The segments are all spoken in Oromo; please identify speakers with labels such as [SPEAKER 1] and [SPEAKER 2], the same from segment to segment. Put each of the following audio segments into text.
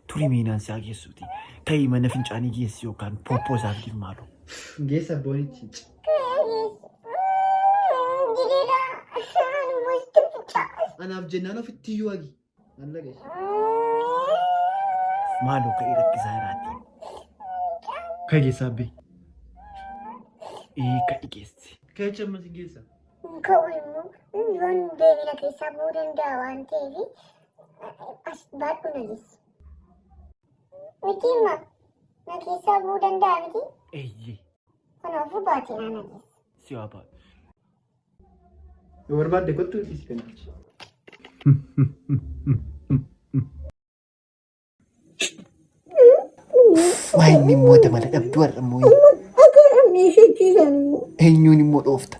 [SPEAKER 1] Turi miinaan si hageessuuti. Ta'ii mana fincaanii geessi yookaan pooppoo isaaf dimaalu.
[SPEAKER 2] Geessa boonichi. Anaaf jennaan ofitti iyyuu hagi.
[SPEAKER 1] Maaloo ka'ii rakkisaa jiraatti. Ka'ii geessaa abbee. Ka'ii geessi.
[SPEAKER 2] Ka'icha ammas geessa.
[SPEAKER 3] Ka'u immoo yoon deebina keessaa bu'uu danda'a waan ta'eef as baadhu na geessu. Miti immoo na keessaa bu'uu danda'a miti.
[SPEAKER 1] Eeyyee.
[SPEAKER 3] Kanaafuu baatee na geessu.
[SPEAKER 1] Si waa baatu.
[SPEAKER 2] Yoo barbaadde kottuu dhiisi kan jechi.
[SPEAKER 1] Waa inni immoo dabala dhabduu har'a immoo.
[SPEAKER 3] Agaraan meeshachiisan immoo.
[SPEAKER 1] Eenyuun immoo dhoofta.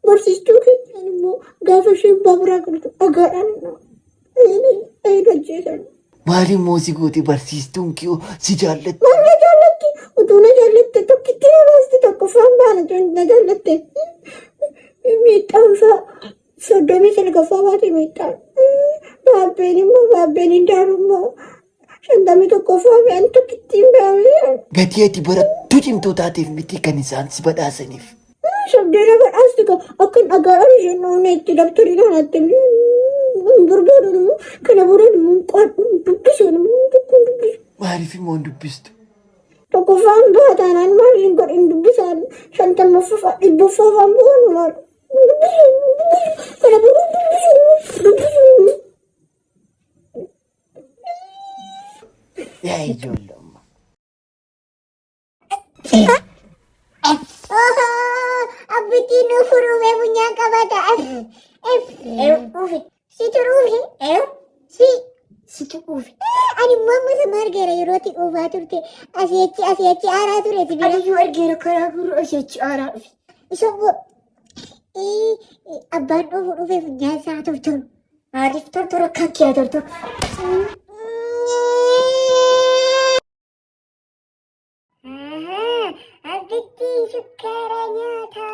[SPEAKER 3] Barsiistuu keenyaan immoo gaafa isheen baaburaa galtu agaraan immoo eeggachiisan.
[SPEAKER 1] Maaliin moosi gooti barsiistuun kiyoo si jaallatti?
[SPEAKER 3] Maal na jaallatti? Utuu na jaallatte tokkitti na baasti tokko faan baana na jaallatte. Miidhaan fa'a soddomii salgaffaa baate miidhaan. Baabbeen immoo baabbeen hin daaru immoo shantamii tokkoffaa mi'aan tokkitti hin baamee.
[SPEAKER 1] Gatii ati barattuu cimtuu taateef miti kan isaan si badhaasaniif.
[SPEAKER 3] Shabdeena badhaasti akka dhagaadhaan isheen oolne itti dabtarii naannatti barbaadu immoo kana booda immoo qaadhuun dubbiseen immoo tokkoon dubbisu.
[SPEAKER 1] Maaliif immoo hin dubbistu?
[SPEAKER 3] Tokkoffaan baataanaan maaliin godhin dubbisaan shantammaffaa dhibbaffaa faan bu'aan maal kana booda dubbisu.
[SPEAKER 1] Yaa ijoollee amma.
[SPEAKER 3] Abbitiin nu furuume bunyaan qabata. Situ ruufi. Situ ruufi. Ani mamma sama argeera yeroo itti dhuufaa turte asii achi aaraa ture si bira.
[SPEAKER 4] Ani yoo argeera karaa gurra asii achi aaraa dhufe.
[SPEAKER 3] Isa abbaan dhufe bunyaan isaa tortoru.
[SPEAKER 4] Maaliif tortora akka kee tortora?
[SPEAKER 3] Abbitiin sukkaara nyaata.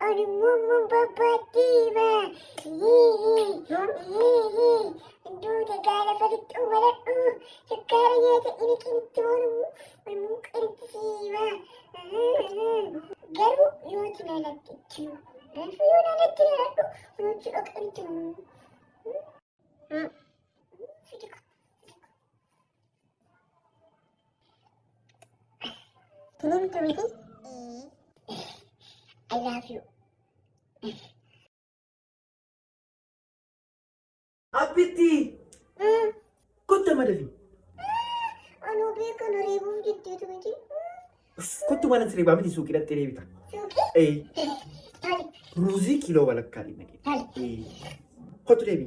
[SPEAKER 3] Ani mamma babbaaddiima. Duuda gaalafa lixxuu maladhu. Sukkaara nyaata inni qinitti oolu. Walmuu qinittisiima. Garuu yooti naalatti jiru. Gaafa yoo naalatti naaladhu. Yooti dhaqanitti oolu. Can you do it? I love you.
[SPEAKER 2] Abbitti! Kottu madafi.
[SPEAKER 3] Anu beekan reebuuf jetteetu miti.
[SPEAKER 2] Kottu mana siree miti suuqiidhaatti deebita.
[SPEAKER 3] Suuqii? Tole.
[SPEAKER 2] Ruuzii kiiloo walakkaa dhinnagee.
[SPEAKER 3] Tole.
[SPEAKER 2] Kottu deebi.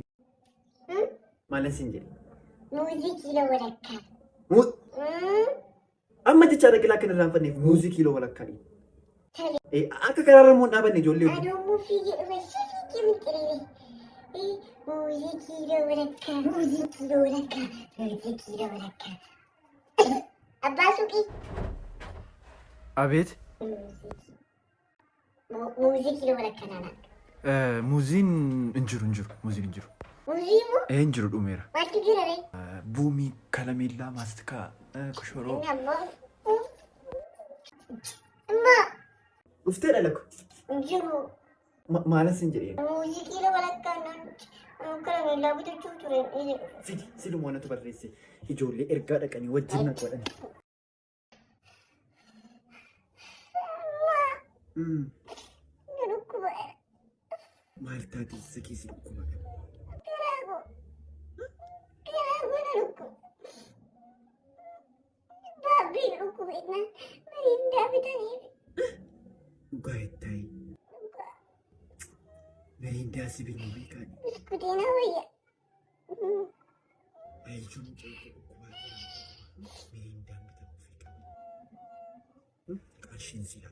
[SPEAKER 2] Maalan siin jedhe.
[SPEAKER 3] Muuzii kiiloo walakkaa.
[SPEAKER 2] Amma jecha dhaqilaa kan irraanfanneef muuzii kiiloo walakkaa dhiibba.
[SPEAKER 3] Tole.
[SPEAKER 2] Akka karaarra immoo dhaabanne ijoollee hojii.
[SPEAKER 3] Aduun fiigee dhufe fiigee mixiriire. Muuzii kiiloo walakkaa. Muuzii kiiloo walakkaa. Muuzii kiiloo walakkaa. Abbaa suuqii.
[SPEAKER 1] Abeet.
[SPEAKER 3] Muuzii kiiloo walakkaa naannaa.
[SPEAKER 1] Muuziin hin jiru. Muuziin hin jiru.
[SPEAKER 3] Muuzii immoo?
[SPEAKER 1] Hin jiru dhumeera.
[SPEAKER 3] Maaltu jira ree?
[SPEAKER 1] Buumii kalameellaa maastikaa koshoroo.
[SPEAKER 3] Inni ammoo. Ammoo.
[SPEAKER 2] Dhuftee dhalako.
[SPEAKER 3] Hin jiru.
[SPEAKER 2] Maalan siin jedhee.
[SPEAKER 3] Muuzii kiiloo walakkaa naannoo. Kalameellaa bitachuuf ture.
[SPEAKER 2] Fidi siluma wanatu barreesse ijoollee ergaa dhaqanii wajjin na godhan. Maal taate isa keessi dhukkuba kana? Dhugaa ittaa'e. Meriindaa sibiiluu beekaan.
[SPEAKER 3] Biskutiina wayya.
[SPEAKER 2] Ayijuun ceekee dhukkubaa jira. Meriindaan bitamuuf qaba. Qarshiin silaa